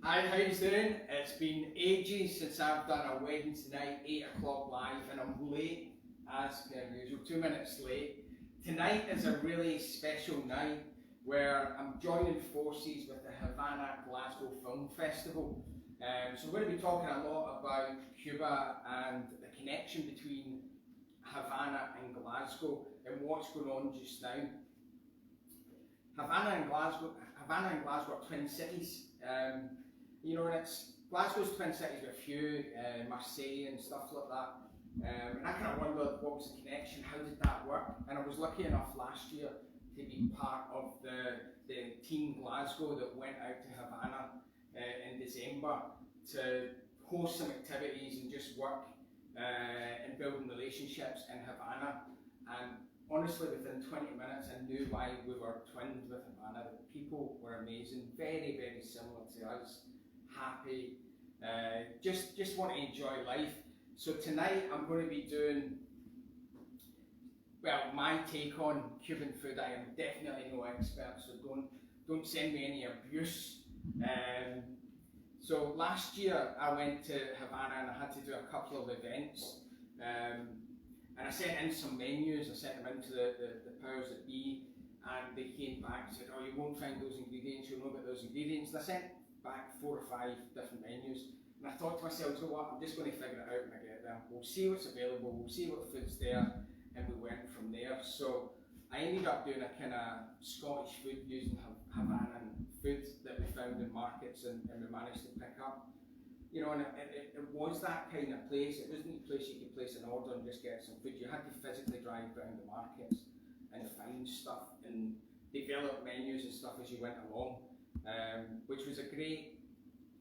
Hi, how you doing? It's been ages since I've done a Wednesday night 8 o'clock live, and I'm late as per usual, 2 minutes late. Tonight is a really special night where I'm joining forces with the Havana Glasgow Film Festival. So we're going to be talking a lot about Cuba and the connection between Havana and Glasgow and what's going on just now. Havana and Glasgow are twin cities. You know, and Glasgow's twin cities with a few, Marseille and stuff like that. And I kind of wondered what was the connection, how did that work? And I was lucky enough last year to be part of the Team Glasgow that went out to Havana in December to host some activities and just work in building relationships in Havana. And honestly, within 20 minutes, I knew why we were twinned with Havana. The people were amazing, very, very similar to us. Happy, just want to enjoy life. So tonight I'm going to be doing, well, my take on Cuban food. I am definitely no expert, so don't send me any abuse. So last year I went to Havana and I had to do a couple of events, and I sent in some menus. I sent them into the powers that be, and they came back and said, "Oh, you won't find those ingredients. You'll know about those ingredients." And I sent back 4 or 5 different menus, and I thought to myself, "So what? I'm just going to figure it out when I get there. We'll see what's available. We'll see what food's there," and we went from there. So I ended up doing a kind of Scottish food using Havanan food that we found in markets, and we managed to pick up. You know, and it was that kind of place. It wasn't a place you could place an order and just get some food. You had to physically drive around the markets and find stuff and develop menus and stuff as you went along, which was a great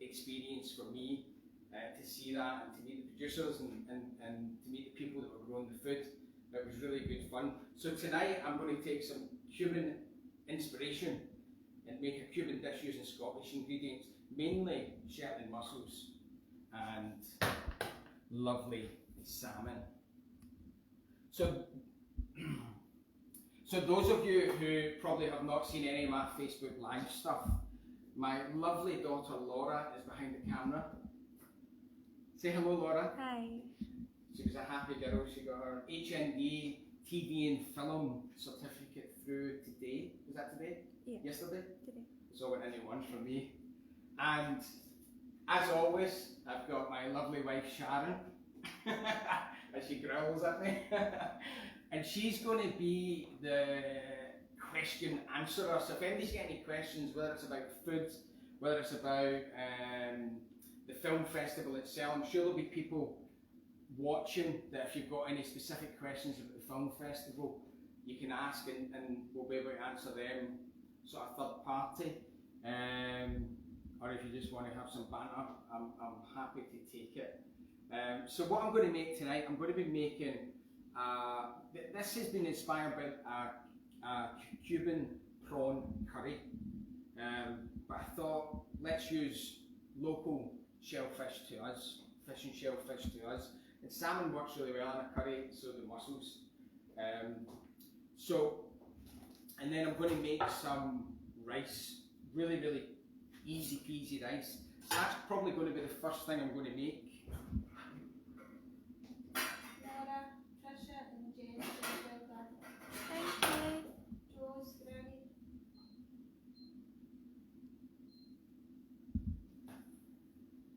experience for me to see that and to meet the producers and to meet the people that were growing the food. It was really good fun. So tonight I'm going to take some Cuban inspiration and make a Cuban dish using Scottish ingredients, mainly Shetland mussels and lovely salmon. So those of you who probably have not seen any of my Facebook Live stuff, my lovely daughter Laura is behind the camera. Say hello, Laura. Hi. She was a happy girl. She got her HND TV and film certificate through today. Was that today? Yeah. Yesterday? Today. So went into one for me. And as always, I've got my lovely wife Sharon as she growls at me. And she's going to be the question answerer. So if anybody's got any questions, whether it's about food, whether it's about the film festival itself, I'm sure there'll be people watching that if you've got any specific questions about the film festival, you can ask and we'll be able to answer them sort of third party. Or if you just want to have some banter, I'm happy to take it. So what I'm going to make tonight, I'm going to be making, this has been inspired by a Cuban prawn curry, but I thought let's use local shellfish to us, fish and shellfish to us. And salmon works really well in a curry, so do mussels. And then I'm going to make some rice, really, really easy peasy rice. So that's probably going to be the first thing I'm going to make. Laura, Trisha and Jen, well done. Thank you. Rose, Granny.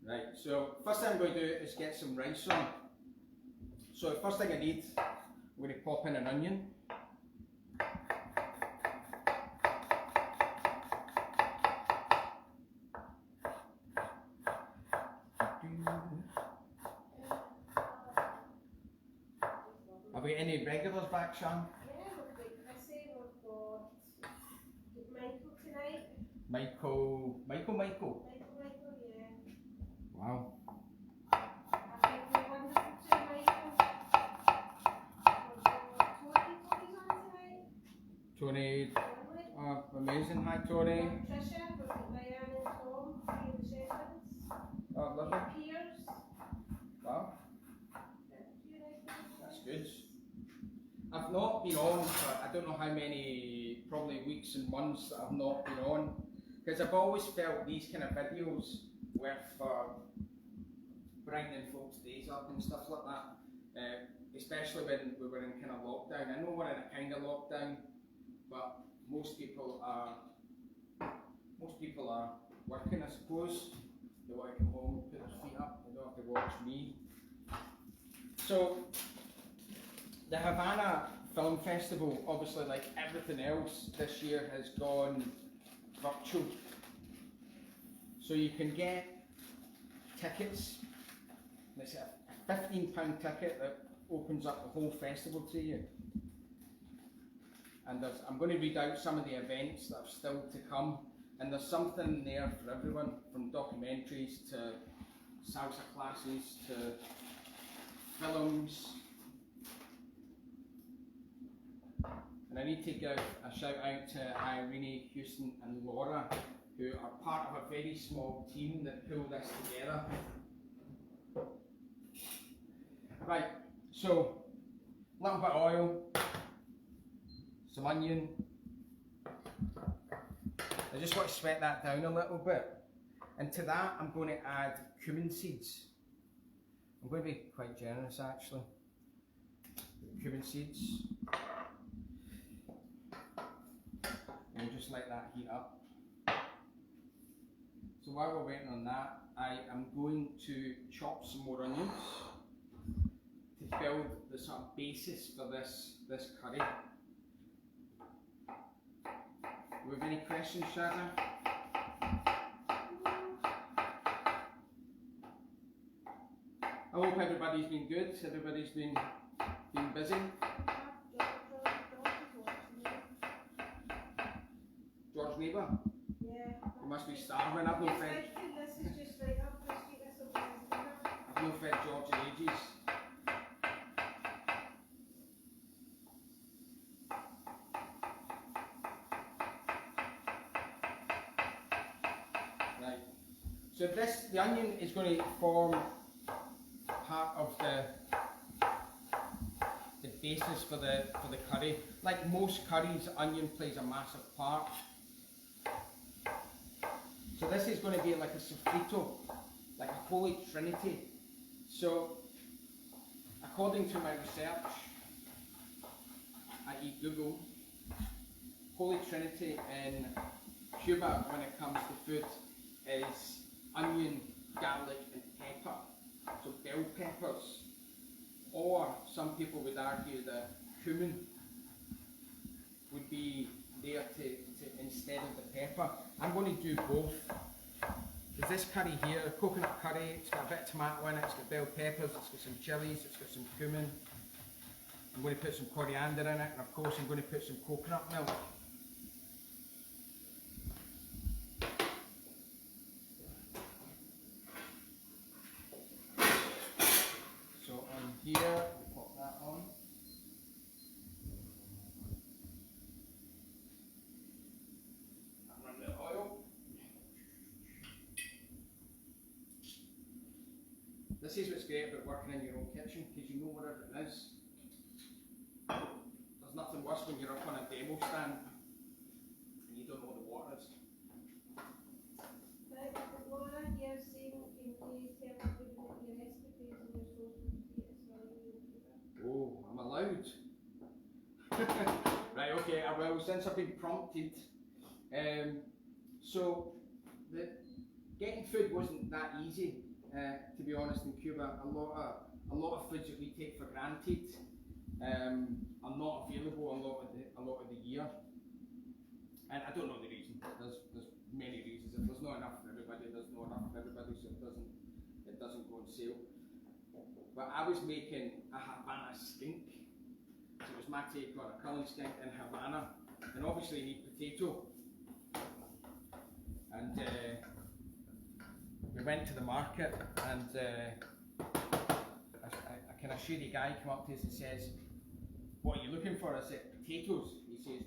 Right, so first thing I'm going to do is get some rice on. So the first thing I need, I'm going to pop in an onion. Have we any regulars back, Sean? Yeah, we've got Chrissy, we've got Michael tonight. Michael, Michael, yeah. wow. I think we're wonderful too, Michael. We've got Tony's on tonight. Tony, Lovely. amazing, hi We've Tony. got Trisha, we've got Diane and Tom, three of the Shetlands. Oh, lovely, Piers. wow, You like that's good. I've not been on for I don't know how many, probably weeks and months that I've not been on, because I've always felt these kind of videos with for brightening folks' days up and stuff like that. Especially when we were in kind of lockdown. I know we're in a kind of lockdown, but most people are working, I suppose. They want to come home, put their feet up, they don't have to watch me. So the Havana Film Festival, obviously like everything else this year, has gone virtual. So you can get tickets. It's a £15 ticket that opens up the whole festival to you. And I'm going to read out some of the events that are still to come. And there's something there for everyone, from documentaries to salsa classes to films. And I need to give a shout out to Irene, Houston and Laura, who are part of a very small team that pulled this together. Right, so a little bit of oil, some onion. I just want to sweat that down a little bit. And to that I'm going to add cumin seeds. I'm going to be quite generous actually. Cumin seeds. And just let that heat up. So while we're waiting on that, I am going to chop some more onions to build the sort of basis for this curry. Do we have any questions, Shada? I hope everybody's been good. Everybody's been busy. George neighbour? Yeah. You must be starving. I've no fed. This is just right up the street. This will be his dinner. I've no fed George in ages. Right. So the onion is going to form part of the basis for the curry. Like most curries, onion plays a massive part. So this is going to be like a sofrito, like a holy trinity. So according to my research at Google, holy trinity in Cuba when it comes to food is onion, garlic and pepper. So bell peppers. Or some people would argue that cumin would be there to instead of the pepper. I'm going to do both. There's this curry here, coconut curry, it's got a bit of tomato in it, it's got bell peppers, it's got some chilies, it's got some cumin. I'm going to put some coriander in it, and of course I'm going to put some coconut milk. So on here, we'll pop that on. And run the oil. This is what's great about working in your own kitchen, because you know what everything is. There's nothing worse when you're up on a demo stand and you don't know what the water is. Right, Laura, you're saying, can you tell everybody what your recipes and your social status are on YouTube? Oh, I'm allowed. Right, okay, I will, since I've been prompted. So, getting food wasn't that easy, to be honest, in Cuba. A lot of foods that we take for granted are not available a lot of the year. And I don't know the reason. There's many reasons. If there's not enough for everybody, there's not enough for everybody, so it doesn't go on sale. But I was making a Havana skink. So it was my take on a cullen skink in Havana. And obviously you need potato. And we went to the market, and a kind of shady guy came up to us and says, "What are you looking for?" I said, "Potatoes." He says,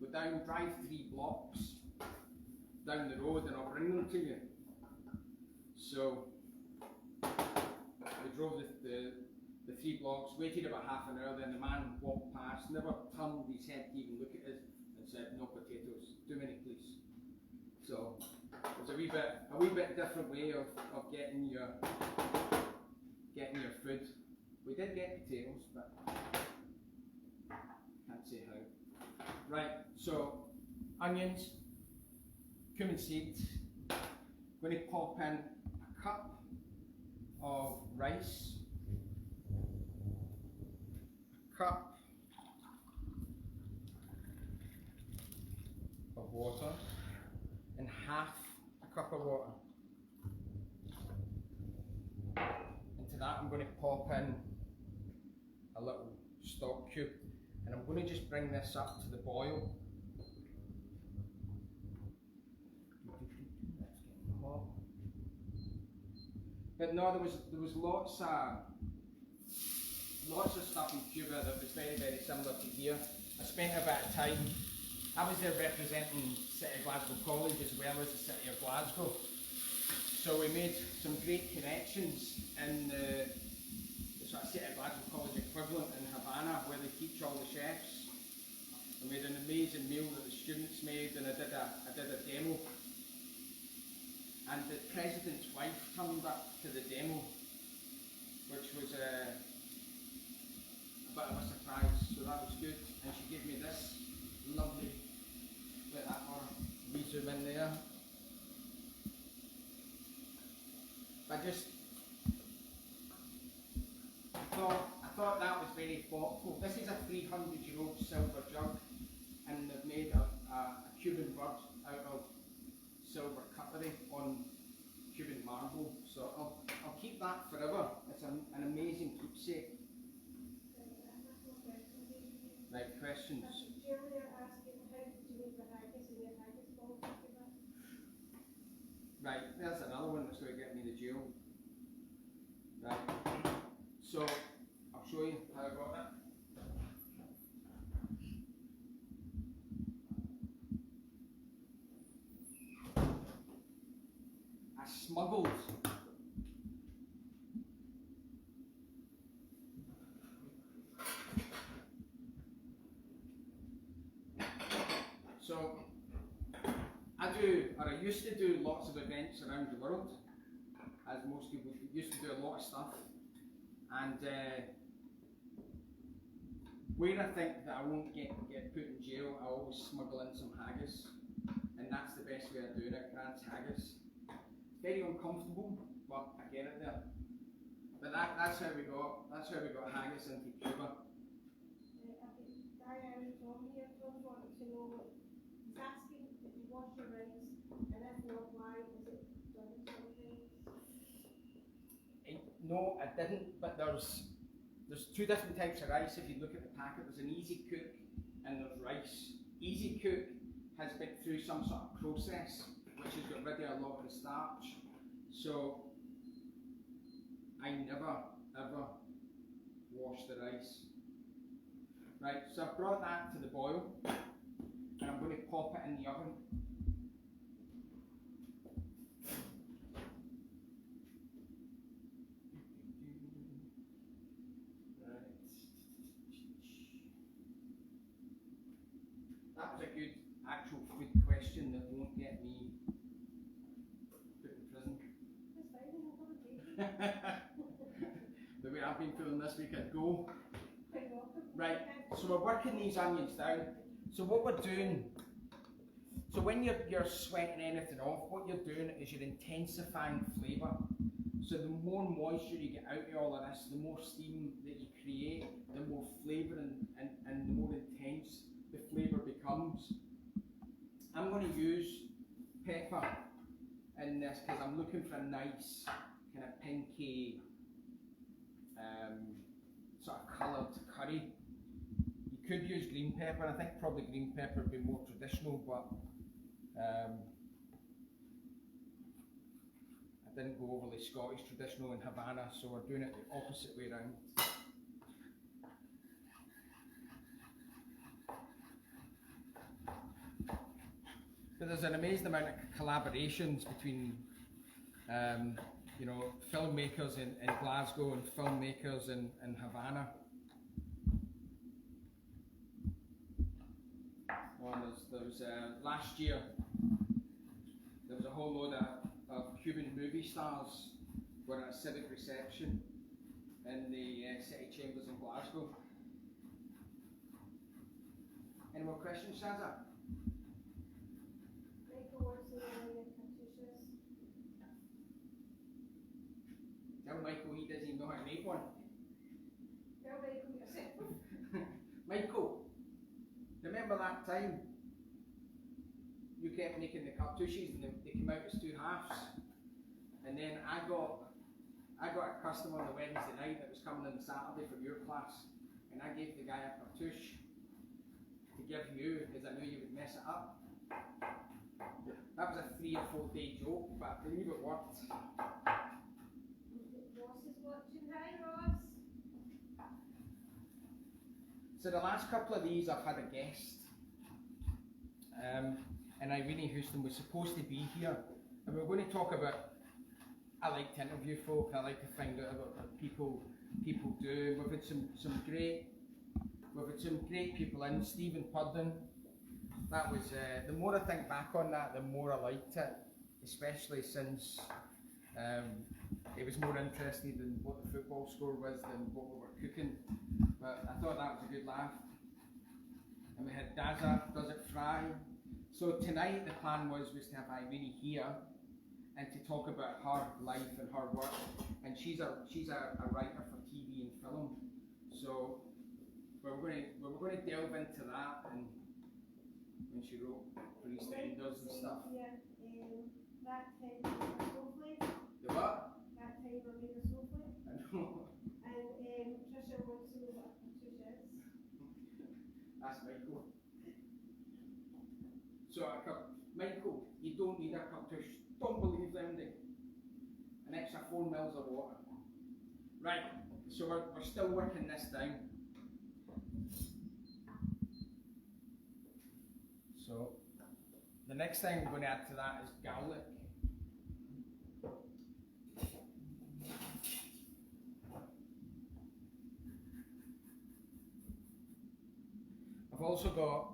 "Go down, drive 3 blocks down the road and I'll bring them to you." So we drove the 3 blocks, waited about half an hour, then the man walked past, never turned his head to even look at us, and said, "No potatoes, too many please." So it was a wee bit different way of getting your food. We did get potatoes, but can't say how. Right, so onions, cumin seeds. Going to pop in a cup of rice, a cup of water, and half a cup of water. Into that I'm going to pop in a little stock cube, and I'm going to just bring this up to the boil. But no, there was lots of stuff in Cuba that was very, very similar to here. I spent a bit of time. I was there representing City of Glasgow College as well as the City of Glasgow. So we made some great connections in the sort of City of Glasgow College equivalent in Havana, where they teach all the chefs. I made an amazing meal that the students made, and I did a demo. And the president's wife turned up to the demo, which was a bit of a surprise, so that was good. And she gave me this lovely, let that we zoom in there. I thought that was very thoughtful. This is a 300-year-old silver jug, and they've made a Cuban bird out of silver cutlery on Cuban marble, so I'll keep that forever. It's an amazing keepsake. Right, questions? Right, there's another one that's going to get me to jail. Right, so I'll show you how I got that. Smuggled so I used to do lots of events around the world, as most people used to do a lot of stuff, and where I think that I won't get put in jail, I always smuggle in some haggis, and that's the best way of doing it. Grant's haggis. Very uncomfortable, but I get it there. But that's how we got haggis into Cuba. Diane told me, Tom wanted to know, he's asking if you wash your rice, and if not, why is it done something? No, I didn't, but there's two different types of rice. If you look at the packet, there's an easy cook and there's rice. Easy cook has been through some sort of process which has got rid of a lot of the starch. So I never ever wash the rice. Right, so I've brought that to the boil, and I'm going to pop it in the oven. Right. That was a good actual food question that won't get me put in prison. That's fine, The way I've been feeling this week, I'd go. Right, so we're working these onions down. So what we're doing, so when you're sweating anything off, what you're doing is you're intensifying flavour. So the more moisture you get out of all of this, the more steam that you create, the more flavour and the more intense the flavour becomes. I'm going to use pepper in this because I'm looking for a nice kind of pinky sort of coloured curry. You could use green pepper. I think probably green pepper would be more traditional, but I didn't go overly Scottish traditional in Havana, so we're doing it the opposite way around. But there's an amazing amount of collaborations between you know, filmmakers in Glasgow and filmmakers in Havana. Well, there's last year there was a whole load of movie stars were at a civic reception in the City Chambers in Glasgow. Any more questions, Shazza? Michael wants to know when your Katusha's. Tell Michael he doesn't even know how to make one. Tell Michael yourself. Michael, remember that time you kept making the cartouches and they came out as 2 halves? And then I got a customer on a Wednesday night that was coming on the Saturday from your class, and I gave the guy a cartouche to give you because I knew you would mess it up. That was a 3 or 4 day joke, but I believe it worked. Ross is watching. Hi, Ross. So the last couple of these I've had a guest, and Irene Houston was supposed to be here, and we're going to talk about. I like to interview folk. I like to find out about what people do. We've had some great people in. Stephen Purden. That was the more I think back on that, the more I liked it, especially since it was more interested in what the football score was than what we were cooking. But I thought that was a good laugh. And we had Daza, Does It Fry. So tonight the plan was to have Irene here and to talk about her life and her work. And she's a writer for TV and film. So we're going to delve into that and when she wrote for EastEnders and stuff. Yeah, that time I made a snowflake. The what? That time I made a snowflake. I know. And Trisha wants to know what a Katusha is. That's Michael. So Michael, you don't need a cartouche. Don't believe them, they. An extra 4 mils of water. Right, so we're still working this down. So the next thing I'm going to add to that is garlic. I've also got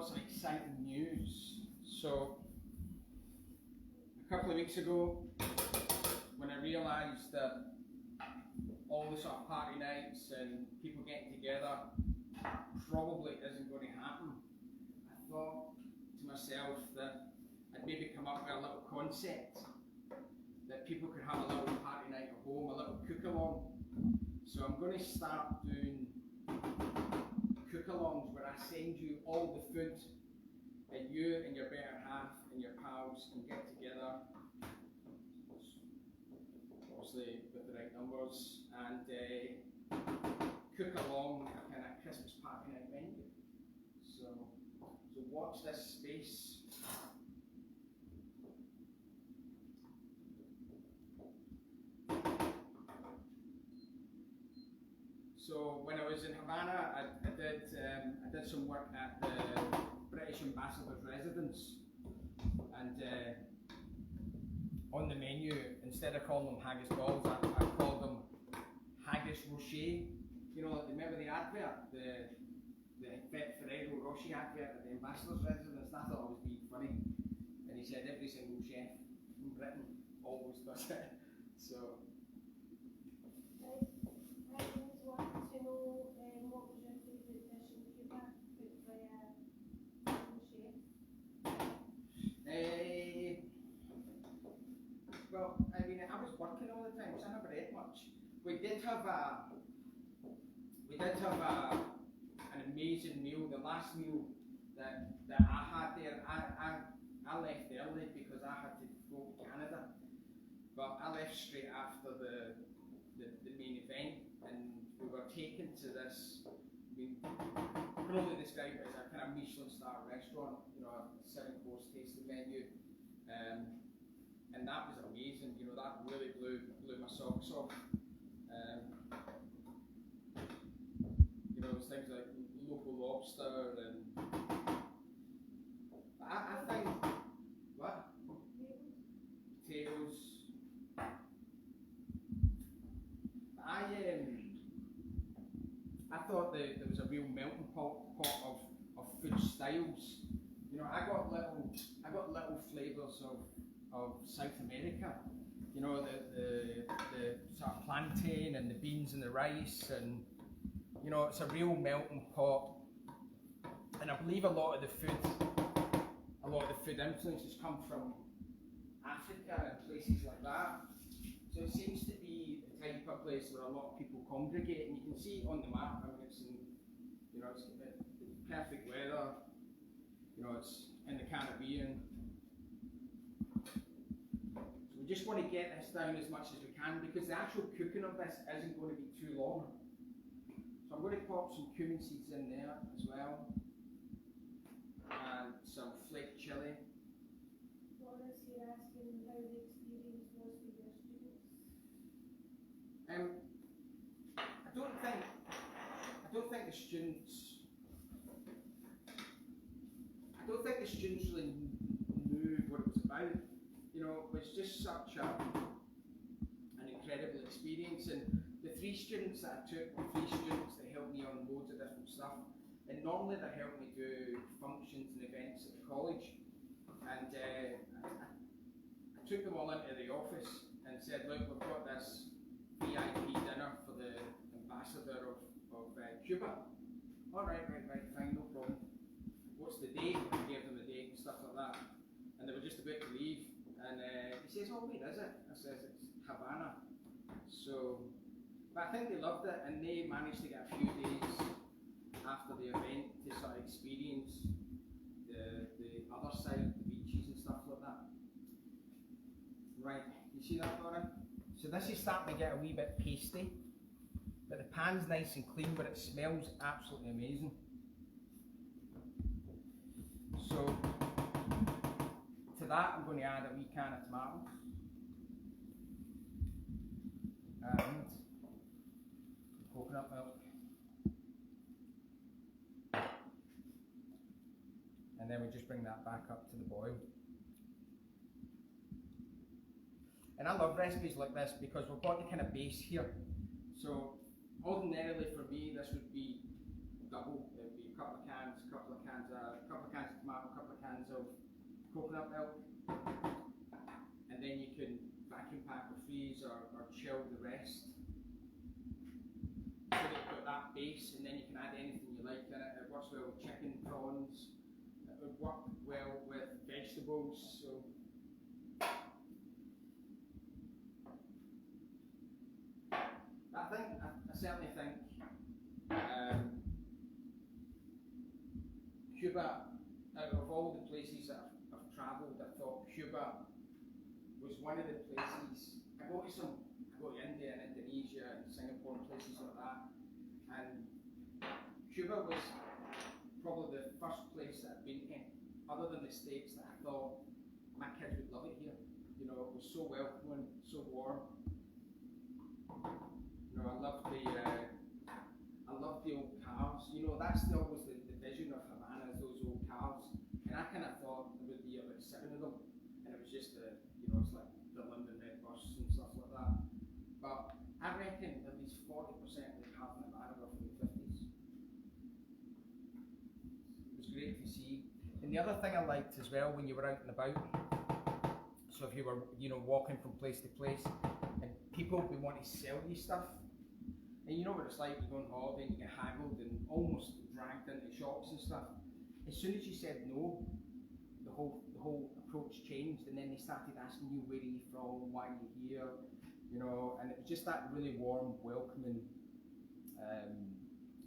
some exciting news. So a couple of weeks ago, when I realised that all the sort of party nights and people getting together probably isn't going to happen, I thought to myself that I'd maybe come up with a little concept that people could have a little party night at home, a little cook-along. So I'm going to start doing cook-alongs where I send you all the food and you and your better half and your pals can get together, obviously with the right numbers, and cook along a kind of Christmas party night menu. So watch this space. So when I was in Havana, I did some work at the British Ambassador's residence, and on the menu, instead of calling them haggis balls, I called them haggis rocher. You know, remember the advert, the Ferrero Rocher advert at the Ambassador's residence? I thought it was being funny, and he said every single chef in Britain always does it. So. I always wanted to know what was your favourite dish in Cuba cooked by a chef? Well, I mean, I was working all the time, so I never ate much. We did have an amazing meal. The last meal that I had there, I left early because I had to go to Canada, but I left straight after the main event, and we were taken to this. We can only describe it as a kind of Michelin star restaurant, you know, a 7-course tasting menu, and that was amazing. You know, that really blew my socks off. You know, it was things like local lobster and I think what potatoes. I thought there was a real melting pot of food styles. You know, I got little flavours of South America. You know, the sort of plantain and the beans and the rice, and you know, it's a real melting pot. And I believe a lot of the food influences come from Africa and places like that. So it seems to be the type of place where a lot of people congregate, and you can see on the map. I mean, it's in, you know, it's perfect weather. You know, it's in the Caribbean. So we just want to get this down as much as we can, because the actual cooking of this isn't going to be too long. So I'm going to pop some cumin seeds in there as well, and some flake chili. What is he asking how the experience was with your students? I don't think the students really knew what it was about. You know, it was just such an incredible experience. And the 3 students that I took were 3 students that helped me on loads of different stuff. And normally they help me do functions and events at the college. And I took them all into the office and said, look, we've got this VIP dinner for the ambassador of Cuba. All right, fine, no problem. What's the date? I gave them the date and stuff like that. And they were just about to leave. And he says, oh, where is it? I says, it's Havana. So, but I think they loved it, and they managed to get a few days after the event to sort of experience the other side, the beaches and stuff like that. Right, you see that, Dora? So this is starting to get a wee bit pasty, but the pan's nice and clean, but it smells absolutely amazing. So to that I'm going to add a wee can of tomatoes and coconut milk. And then we just bring that back up to the boil. And I love recipes like this because we've got the kind of base here. So ordinarily for me this would be double. It would be a couple of cans of tomato, a couple of cans of coconut milk, and then you can vacuum pack or freeze or chill the rest. So that you've got that base, and then you can add anything you like in it. It works well with chicken, prawns. It would work well with vegetables. So I certainly think Cuba, out of all the places that I've travelled, I thought Cuba was one of the places. I go to India and Indonesia and Singapore and places like that, and Cuba was probably the first place that I've been in, other than the States, that I thought my kids would love it here. You know, it was so welcoming, so warm. You know, I love the old cars. You know, that's always the vision of Havana, is those old cars. And I kind of thought there would be about 7 of them, and it was just you know, it's like the London Red Bus and stuff like that. But I reckon at least 40% of the cars in Havana were from the 50s. It was great to see. And the other thing I liked as well, when you were out and about, so if you were, you know, walking from place to place, and people would want to sell you stuff. And you know what it's like, you go on holiday and you get haggled and almost dragged into shops and stuff. As soon as you said no, the whole approach changed, and then they started asking you, where are you from, why are you here, you know, and it was just that really warm, welcoming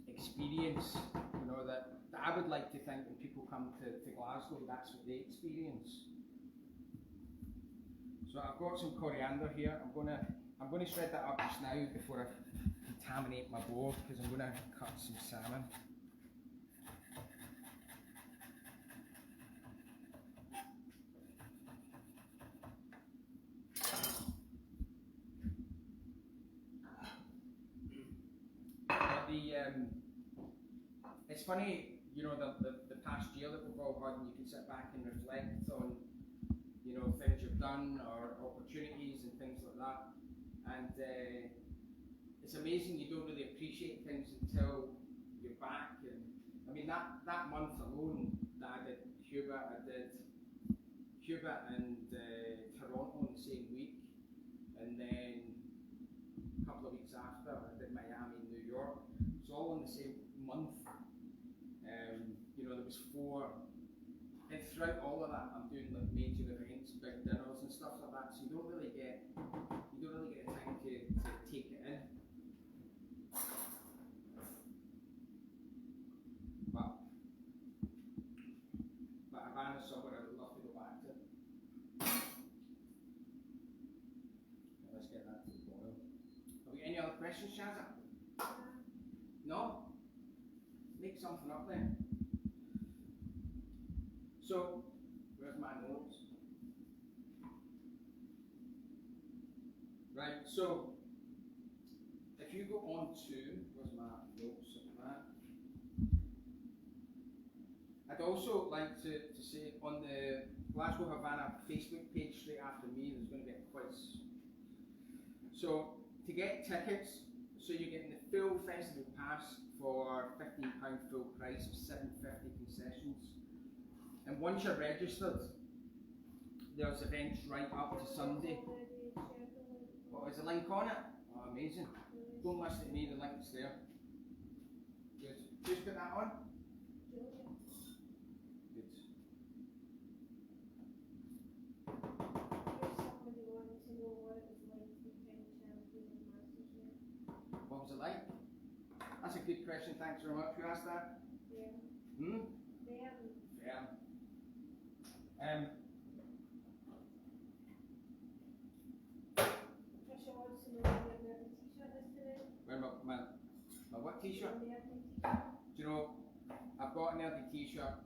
experience, you know, that I would like to think when people come to Glasgow, that's what they experience. So I've got some coriander here. I'm gonna shred that up just now before I contaminate my board, because I'm gonna cut some salmon. It's funny, you know, the past year that we've all had, and you can sit back and reflect on, you know, things you've done or opportunities and things like that. And it's amazing, you don't really appreciate things until you're back. And I mean, that month alone, I did Cuba. I did Cuba and Toronto in the same week, and then a couple of weeks after I did Miami and New York. It's all in the same month. You know, there was 4, and throughout all of that, I'm doing like major events, big dinners and stuff like that. So you don't really get time to take it in. But Havana's somewhere I would love to go back to. Let's get that to the boil. Have we got any other questions, Shazza? No? Make something up then. So, where's my notes? Right, so if you go on to, where's my notes of that? I'd also like to say on the Glasgow Havana Facebook page straight after me, there's going to be a quiz. So to get tickets, so you're getting the full festival pass for £15 full price of £7.50 concessions. And once you're registered, there's events right up to Sunday. What is the link on it? Oh, amazing. Don't listen to me, the link's there. Good. Just put that on. Good. What was it like? That's a good question, thanks very much. Who asked that? Yeah. Yeah. Where my what t-shirt? Do you know, I've got an nerdy t-shirt,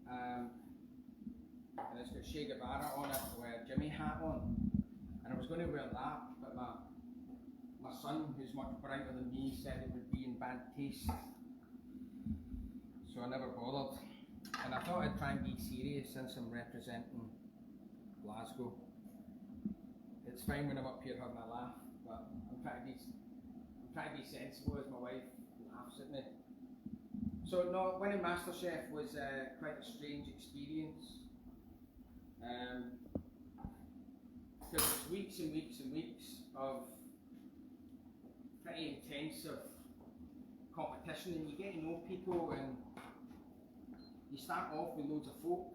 and it's got Che Guevara on it with a Jimmy hat on, and I was going to wear that, but my son, who's much brighter than me, said it would be in bad taste, so I never bothered. And I thought I'd try and be serious since I'm representing Glasgow. It's fine when I'm up here having a laugh, but I'm trying to be sensible as my wife laughs at me. So no, winning MasterChef was quite a strange experience. Because it's weeks and weeks and weeks of pretty intensive competition, and you get to know people, and you start off with loads of folk,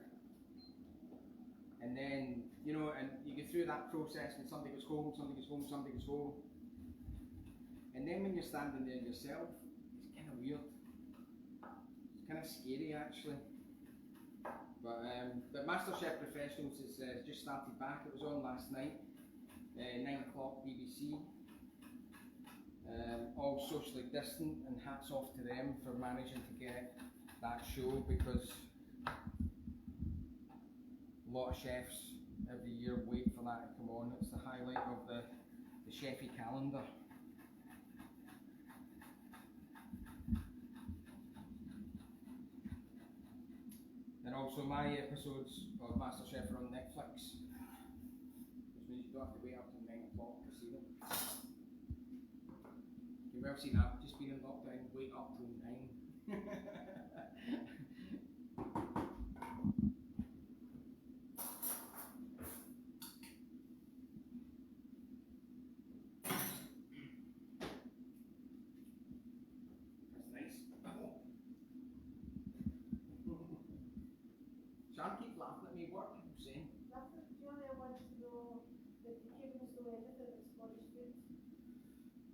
and then, you know, and you go through that process, and somebody goes home, somebody goes home, somebody goes home. And then when you're standing there yourself, it's kind of weird. It's kind of scary actually. But MasterChef Professionals has just started back. It was on last night, 9 o'clock BBC. All socially distant, and hats off to them for managing to get that show, because a lot of chefs every year wait for that to come on. It's the highlight of the chefy calendar. And also my episodes of MasterChef are on Netflix, which means you don't have to wait up till 9 o'clock to see them. You may have seen that, just been in lockdown, wait up till 9. Sean keeps laughing at me. What are people saying? Nothing. Julia wants to know if the Cubans know anything at Scottish food.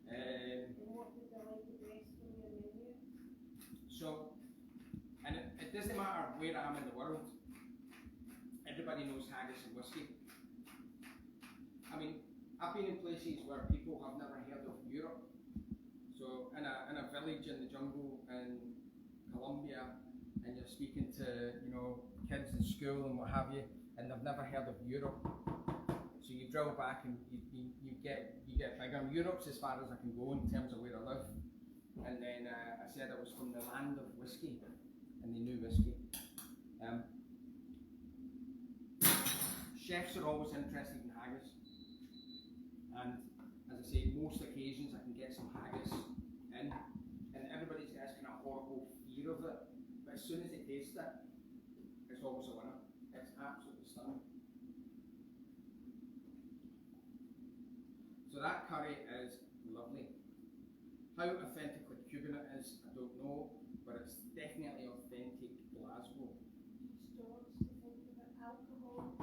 And what did they like the best from your menu? So, and it doesn't matter where I am in the world, everybody knows haggis and whiskey. I mean, I've been in places where people have never heard of Europe. So, in a village in the jungle in Colombia, and you're speaking to, you know, kids in school and what have you, and they've never heard of Europe. So you drill back and you get bigger. Europe's as far as I can go in terms of where I live. And then I said I was from the land of whiskey, and they knew whiskey. Chefs are always interested in haggis, and as I say, most occasions I can get some haggis in, and everybody's got this kind of horrible fear of it. But as soon as they taste it, always a winner. It's absolutely stunning. So that curry is lovely. How authentically Cuban it is, I don't know, but it's definitely authentic Glasgow. George, to think about alcohol.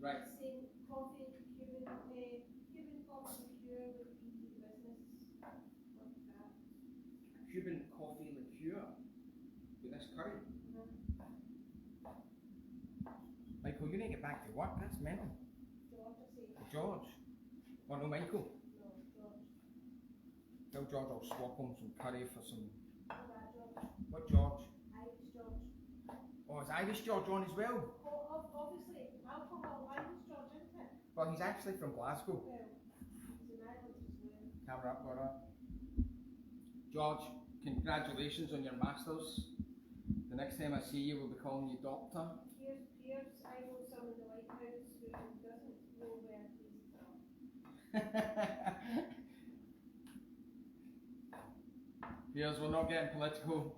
Right. Saying coffee, Cuban coffee liqueur would be business like that. Cuban coffee liqueur with this curry. Michael, you need to get back to work, that's mental. George, I say. George. Oh no, Michael. No, George. Tell George I'll swap him some curry for some. Not that George. What George? Irish George. Oh, is Irish George on as well? Obviously, alcohol, Irish George, isn't it? Well, he's actually from Glasgow. Well, he's in Ireland as well. Camera up, Laura. George, congratulations on your masters. The next time I see you, we'll be calling you doctor. Here's I know some in the Lighthouse who doesn't know where places are. Here's, we're not getting political.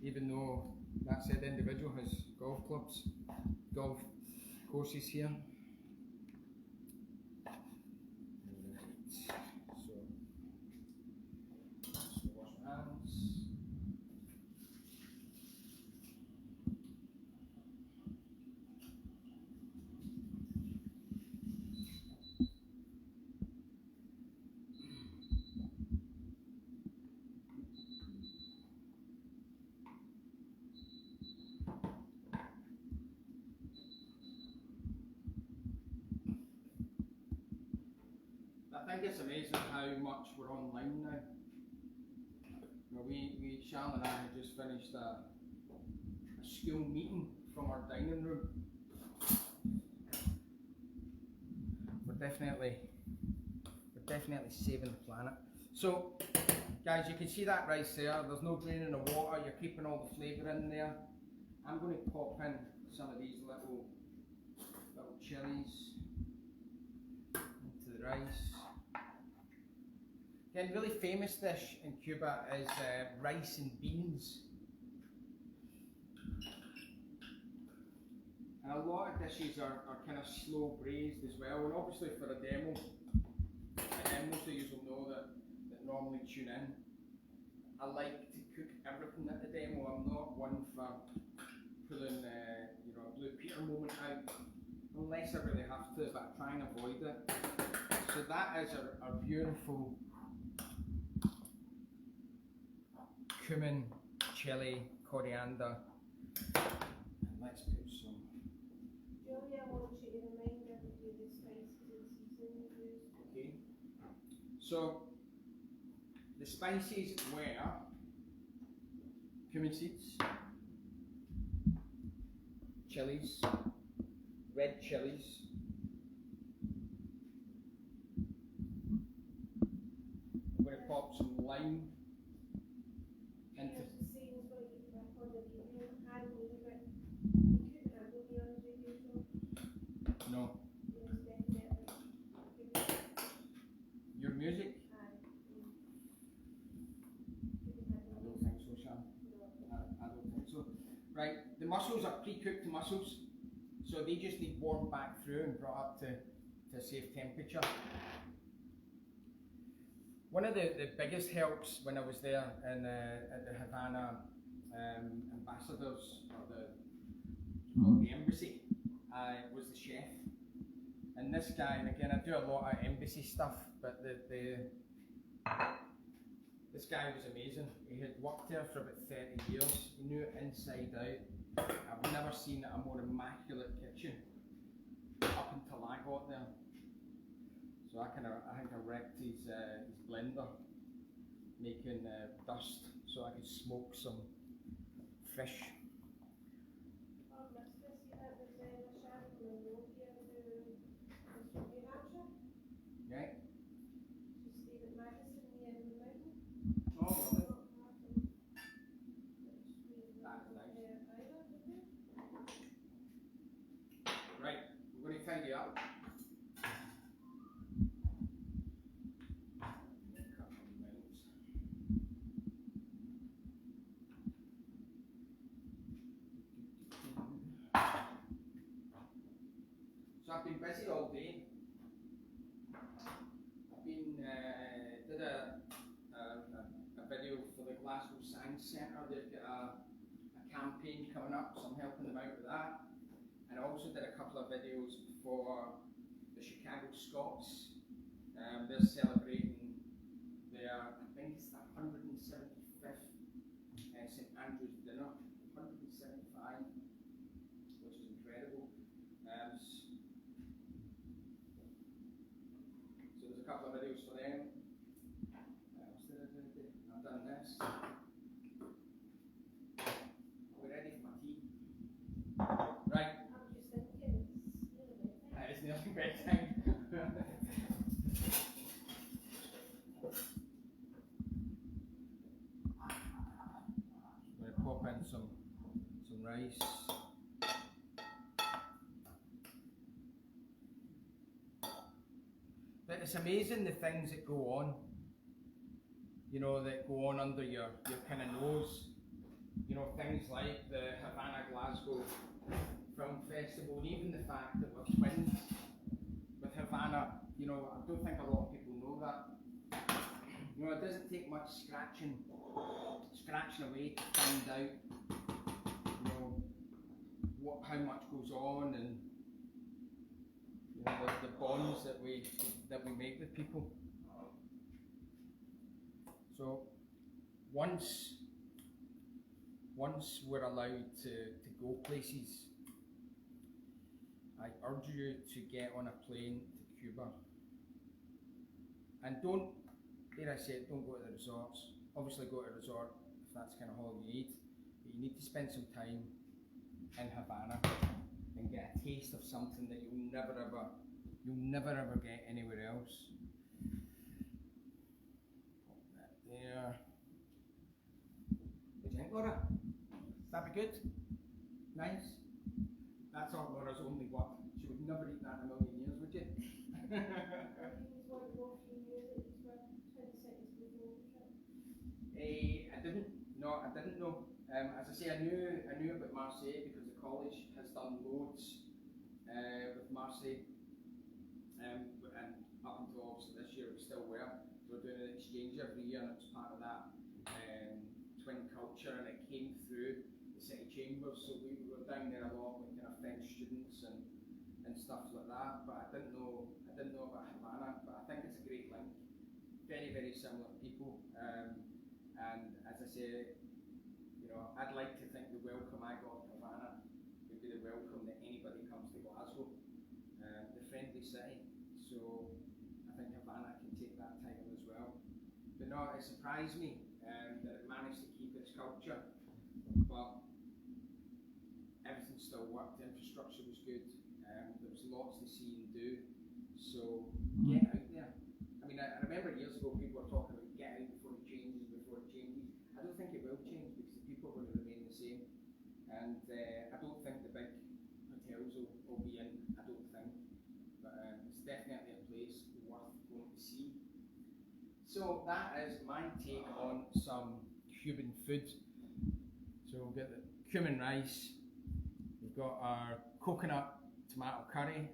Even though that said individual has golf clubs, golf courses here. So wash my hands. I think it's amazing how much we're online now. Shan and I had just finished a school meeting from our dining room. We're definitely saving the planet. So, guys, you can see that rice there. There's no draining of water. You're keeping all the flavour in there. I'm going to pop in some of these little chilies into the rice. Again, really famous dish in Cuba is rice and beans. And a lot of dishes are kind of slow braised as well, and obviously for a demo, and most of you will know that normally tune in. I like to cook everything at the demo. I'm not one for pulling a Blue Peter moment out, unless I really have to, but I try and avoid it. So that is our beautiful cumin, chili, coriander. And let's put some. Julie, I want you to remind everybody of the spices and seasoning you used. Okay. So the spices were cumin seeds, chilies, red chilies, I'm going to pop some lime into. No. Your music? I don't think so, Shan. I don't think so. Right, the mussels are pre-cooked mussels, so they just need warmed back through and brought up to a safe temperature. One of the biggest helps when I was there at the Havana ambassadors, or the embassy, was the chef. And this guy, and again I do a lot of embassy stuff, but this guy was amazing. He had worked there for about 30 years, he knew it inside out. I've never seen a more immaculate kitchen up until I got there. So I think I wrecked his blender, making dust so I could smoke some fish. Right. Oh, lovely. That's nice. Right, we're going to tidy up. Glasgow Science Centre. They've got a campaign coming up, so I'm helping them out with that. And I also did a couple of videos for the Chicago Scots. They're celebrating their, I think it's the 175th St Andrew's dinner, 175, which is incredible. So there's a couple of videos for them. What else did I do? I've done this. We're ready for my tea. Right. I'm just thinking, It's nearly bedtime. I'm going to pop in some rice. But it's amazing the things that go on, you know, that go on under your kind of nose. You know, things like the Havana Glasgow Film Festival, and even the fact that we're twins with Havana. You know, I don't think a lot of people know that. You know, it doesn't take much scratching away to find out, you know, how much goes on, and you know, the bonds that we make with people. So once we're allowed to go places, I urge you to get on a plane to Cuba. And don't, dare I say it, don't go to the resorts. Obviously go to a resort if that's kind of all you need. But you need to spend some time in Havana and get a taste of something that you'll never ever get anywhere else. Pop that there. What do you think, Laura? That be good? Nice? That's all Laura's only work. She would never eat that in a million years, would you? I didn't know. As I say, I knew about Marseille because the college has done loads with Marseille, and up until obviously this year we still were. So we're doing an exchange every year, and it's part of that twin culture, and it came through the city chambers. So we were down there a lot with kind of French students and stuff like that. But I didn't know about Havana. But I think it's a great link. Very, very similar people. And as I say, you know, I'd like to think the welcome I got in Havana would be the welcome that anybody comes to Glasgow, the friendly city. So I think Havana can take that title as well. But no, it surprised me that it managed to keep its culture, but everything still worked. The infrastructure was good. There was lots to see and do. So get out there. I mean, I remember years ago people were talking about get out before it changes. I don't think it will change because the people are going to remain the same, and I don't think the big hotels will be in. I don't think, but it's definitely a place worth going to see. So that is my take on some Cuban food. So we'll get the cumin rice. We've got our coconut tomato curry,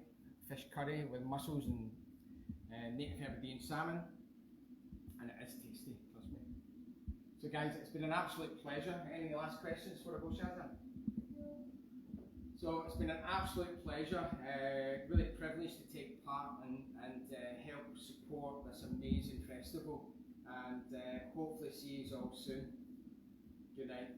fish curry with mussels and native Hebridean salmon, and it is tasty. So guys, it's been an absolute pleasure. Any last questions before I go, Shazza? So it's been an absolute pleasure. Really privileged to take part and help support this amazing festival. And hopefully see you all soon. Good night.